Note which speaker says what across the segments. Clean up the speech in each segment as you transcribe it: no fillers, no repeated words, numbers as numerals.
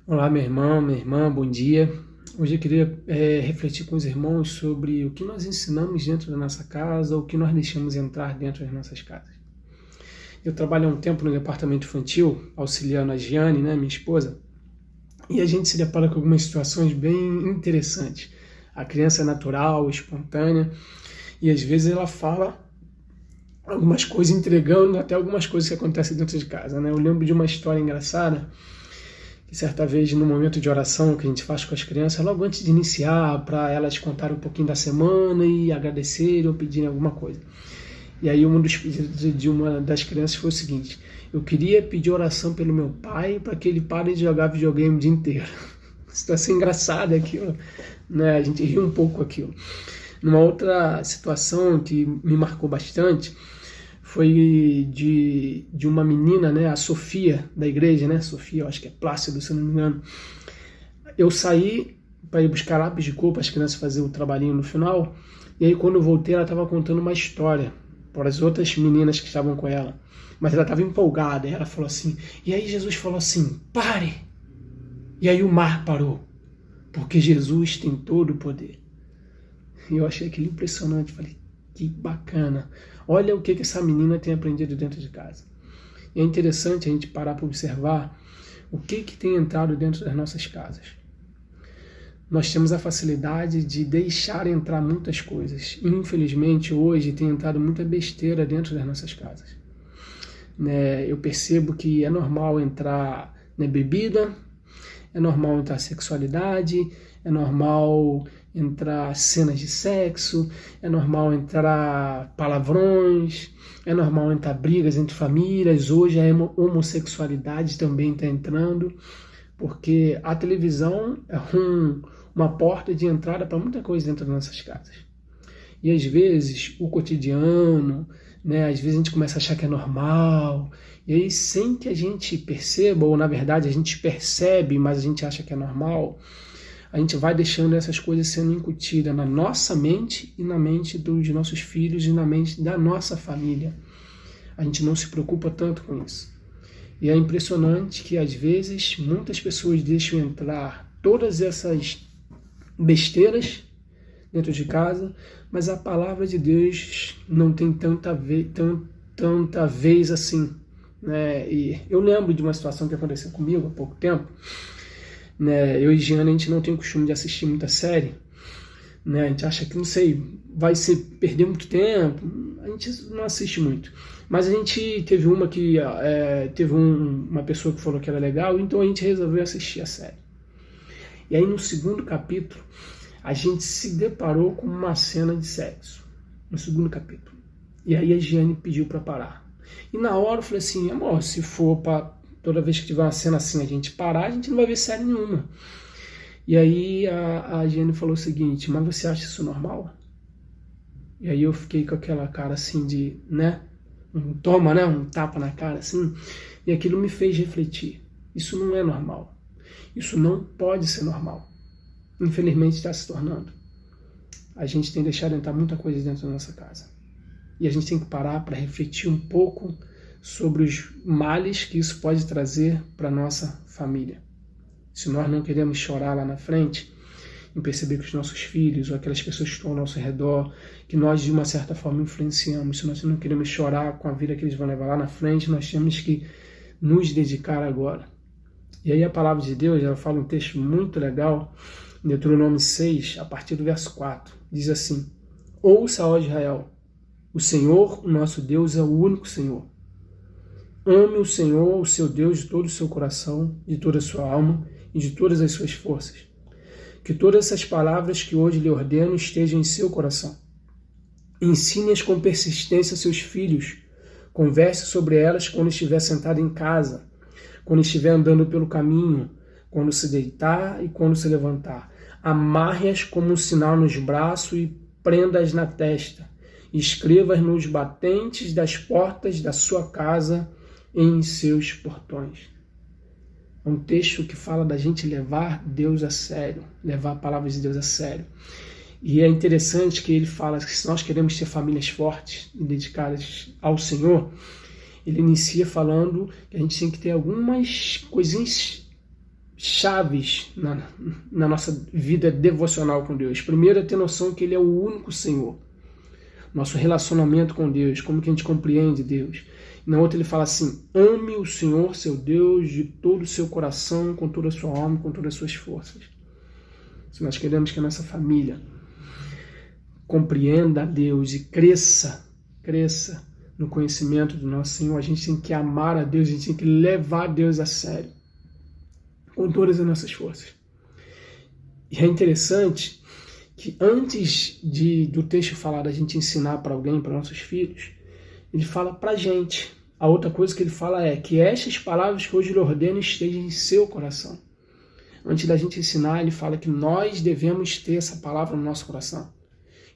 Speaker 1: Olá, meu irmão, minha irmã, bom dia. Hoje eu queria refletir com os irmãos sobre o que nós ensinamos dentro da nossa casa, o que nós deixamos entrar dentro das nossas casas. Eu trabalho há um tempo no departamento infantil, auxiliando a Giane, né, minha esposa, e a gente se depara com algumas situações bem interessantes. A criança é natural, espontânea, e às vezes ela fala algumas coisas, entregando até algumas coisas que acontecem dentro de casa, né? Eu lembro de uma história engraçada, que certa vez, no momento de oração que a gente faz com as crianças, logo antes de iniciar, para elas contarem um pouquinho da semana e agradecerem ou pedirem alguma coisa. E aí um dos pedidos de uma das crianças foi o seguinte: eu queria pedir oração pelo meu pai para que ele pare de jogar videogame o dia inteiro. Situação engraçada aquilo, né? A gente riu um pouco aquilo. Numa outra situação que me marcou bastante, foi de uma menina, né, a Sofia, da igreja, né, Sofia, eu acho que é Plácido, se não me engano. Eu saí para ir buscar lápis de cor para as crianças fazerem o trabalhinho no final, e aí quando eu voltei ela estava contando uma história para as outras meninas que estavam com ela, mas ela estava empolgada, e ela falou assim, e aí Jesus falou assim, pare! E aí o mar parou, porque Jesus tem todo o poder. E eu achei aquilo impressionante, falei, que bacana. Olha o que essa menina tem aprendido dentro de casa. E é interessante a gente parar para observar o que tem entrado dentro das nossas casas. Nós temos a facilidade de deixar entrar muitas coisas. Infelizmente, hoje tem entrado muita besteira dentro das nossas casas. Eu percebo que é normal entrar bebida, é normal entrar sexualidade, é normal entrar cenas de sexo, é normal entrar palavrões, é normal entrar brigas entre famílias. Hoje a homossexualidade também está entrando, porque a televisão é uma porta de entrada para muita coisa dentro das nossas casas. E às vezes o cotidiano, às vezes a gente começa a achar que é normal, e aí sem que a gente perceba, ou na verdade a gente percebe, mas a gente acha que é normal, a gente vai deixando essas coisas sendo incutidas na nossa mente e na mente dos nossos filhos e na mente da nossa família. A gente não se preocupa tanto com isso. E é impressionante que às vezes muitas pessoas deixam entrar todas essas besteiras dentro de casa, mas a palavra de Deus não tem tanta vez assim. E eu lembro de uma situação que aconteceu comigo há pouco tempo. Eu e Giana, a gente não tem o costume de assistir muita série, a gente acha que, não sei, vai ser perder muito tempo, a gente não assiste muito, mas a gente teve uma que teve uma pessoa que falou que era legal, então a gente resolveu assistir a série. E aí no segundo capítulo a gente se deparou com uma cena de sexo, no segundo capítulo, e aí a Giane pediu para parar, e na hora eu falei assim, amor, se for para toda vez que tiver uma cena assim a gente parar, a gente não vai ver série nenhuma. E aí a Giane falou o seguinte, mas você acha isso normal? E aí eu fiquei com aquela cara assim de, um tapa na cara assim, e aquilo me fez refletir. Isso não é normal. Isso não pode ser normal. Infelizmente está se tornando. A gente tem deixado entrar muita coisa dentro da nossa casa. E a gente tem que parar para refletir um pouco sobre os males que isso pode trazer para a nossa família. Se nós não queremos chorar lá na frente, em perceber que os nossos filhos ou aquelas pessoas que estão ao nosso redor, que nós de uma certa forma influenciamos, se nós não queremos chorar com a vida que eles vão levar lá na frente, nós temos que nos dedicar agora. E aí a palavra de Deus, ela fala um texto muito legal, em Deuteronômio 6, a partir do verso 4, diz assim, ouça, ó Israel, o Senhor, o nosso Deus, é o único Senhor. Ame o Senhor, o seu Deus, de todo o seu coração, de toda a sua alma e de todas as suas forças. Que todas essas palavras que hoje lhe ordeno estejam em seu coração. Ensine-as com persistência a seus filhos. Converse sobre elas quando estiver sentado em casa, quando estiver andando pelo caminho, quando se deitar e quando se levantar. Amarre-as como um sinal nos braços e prenda-as na testa. Escreva-as nos batentes das portas da sua casa, em seus portões. É um texto que fala da gente levar Deus a sério, levar a palavra de Deus a sério. E é interessante que ele fala que se nós queremos ter famílias fortes e dedicadas ao Senhor, ele inicia falando que a gente tem que ter algumas coisinhas chaves na nossa vida devocional com Deus. Primeiro é ter noção que Ele é o único Senhor. Nosso relacionamento com Deus, como que a gente compreende Deus. Na outra ele fala assim: ame o Senhor, seu Deus, de todo o seu coração, com toda a sua alma, com todas as suas forças. Se nós queremos que a nossa família compreenda a Deus e cresça no conhecimento do nosso Senhor, a gente tem que amar a Deus, a gente tem que levar Deus a sério, com todas as nossas forças. E é interessante que antes do texto falar da gente ensinar para alguém, para nossos filhos, ele fala para a gente. A outra coisa que ele fala é que estas palavras que hoje lhe ordeno estejam em seu coração. Antes da gente ensinar, ele fala que nós devemos ter essa palavra no nosso coração,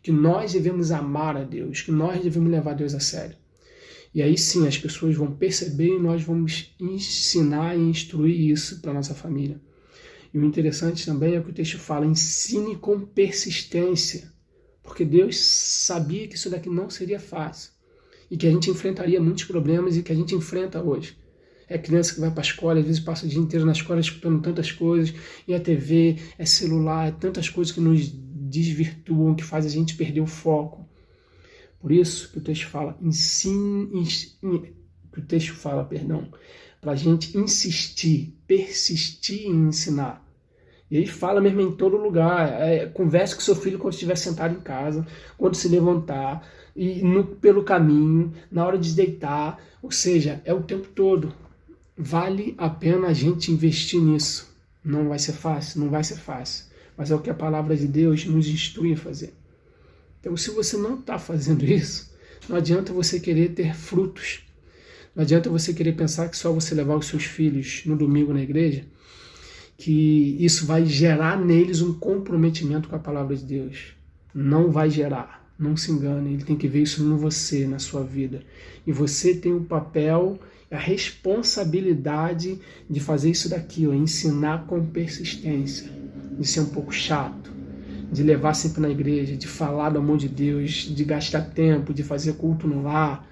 Speaker 1: que nós devemos amar a Deus, que nós devemos levar Deus a sério. E aí sim as pessoas vão perceber e nós vamos ensinar e instruir isso para a nossa família. E o interessante também é que o texto fala: ensine com persistência, porque Deus sabia que isso daqui não seria fácil e que a gente enfrentaria muitos problemas e que a gente enfrenta hoje. É criança que vai para a escola, às vezes passa o dia inteiro na escola escutando tantas coisas, e a TV, é celular, é tantas coisas que nos desvirtuam, que faz a gente perder o foco. Por isso que o texto fala, para a gente insistir, persistir em ensinar. E ele fala mesmo em todo lugar. Converse com seu filho quando estiver sentado em casa, quando se levantar, e pelo caminho, na hora de deitar. Ou seja, é o tempo todo. Vale a pena a gente investir nisso. Não vai ser fácil? Não vai ser fácil. Mas é o que a palavra de Deus nos instrui a fazer. Então, se você não está fazendo isso, não adianta você querer ter frutos. Não adianta você querer pensar que só você levar os seus filhos no domingo na igreja, que isso vai gerar neles um comprometimento com a palavra de Deus. Não vai gerar. Não se engane. Ele tem que ver isso em você, na sua vida. E você tem o papel, a responsabilidade de fazer isso daqui, ensinar com persistência, de ser um pouco chato, de levar sempre na igreja, de falar do amor de Deus, de gastar tempo, de fazer culto no lar,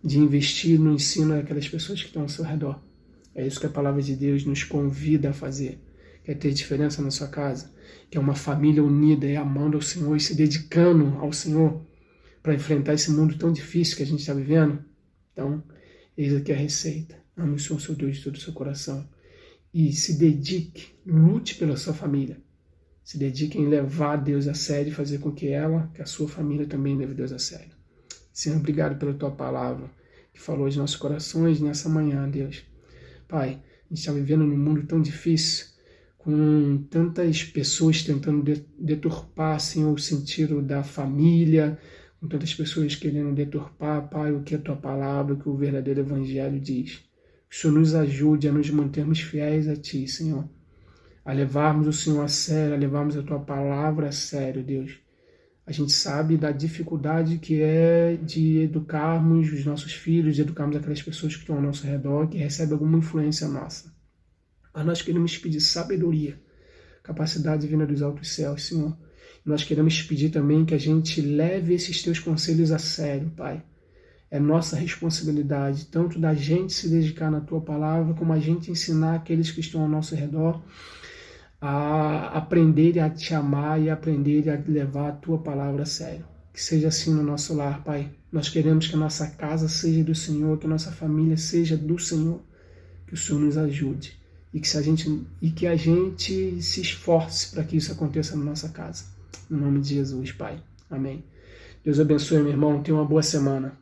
Speaker 1: de investir no ensino daquelas pessoas que estão ao seu redor. É isso que a palavra de Deus nos convida a fazer. Quer ter diferença na sua casa? Que é uma família unida e amando ao Senhor e se dedicando ao Senhor para enfrentar esse mundo tão difícil que a gente está vivendo? Então, eis aqui a receita. Ame o Senhor, seu Deus, de todo o seu coração. E se dedique, lute pela sua família. Se dedique em levar Deus a sério e fazer com que a sua família também leve Deus a sério. Senhor, obrigado pela tua palavra que falou aos nossos corações nessa manhã, Deus. Pai, a gente está vivendo num mundo tão difícil, com tantas pessoas tentando deturpar, Senhor, o sentido da família, com tantas pessoas querendo deturpar, Pai, o que a tua palavra, o que o verdadeiro evangelho diz. Que o Senhor nos ajude a nos mantermos fiéis a Ti, Senhor, a levarmos o Senhor a sério, a levarmos a tua palavra a sério, Deus. A gente sabe da dificuldade que é de educarmos os nossos filhos, de educarmos aquelas pessoas que estão ao nosso redor, que recebem alguma influência nossa. Mas nós queremos pedir sabedoria, capacidade vinda dos altos céus, Senhor. Nós queremos pedir também que a gente leve esses teus conselhos a sério, Pai. É nossa responsabilidade, tanto da gente se dedicar na tua palavra, como a gente ensinar aqueles que estão ao nosso redor a aprenderem a te amar e aprenderem a levar a tua palavra a sério. Que seja assim no nosso lar, Pai. Nós queremos que a nossa casa seja do Senhor, que a nossa família seja do Senhor. Que o Senhor nos ajude e que a gente se esforce para que isso aconteça na nossa casa. No nome de Jesus, Pai. Amém. Deus abençoe, meu irmão. Tenha uma boa semana.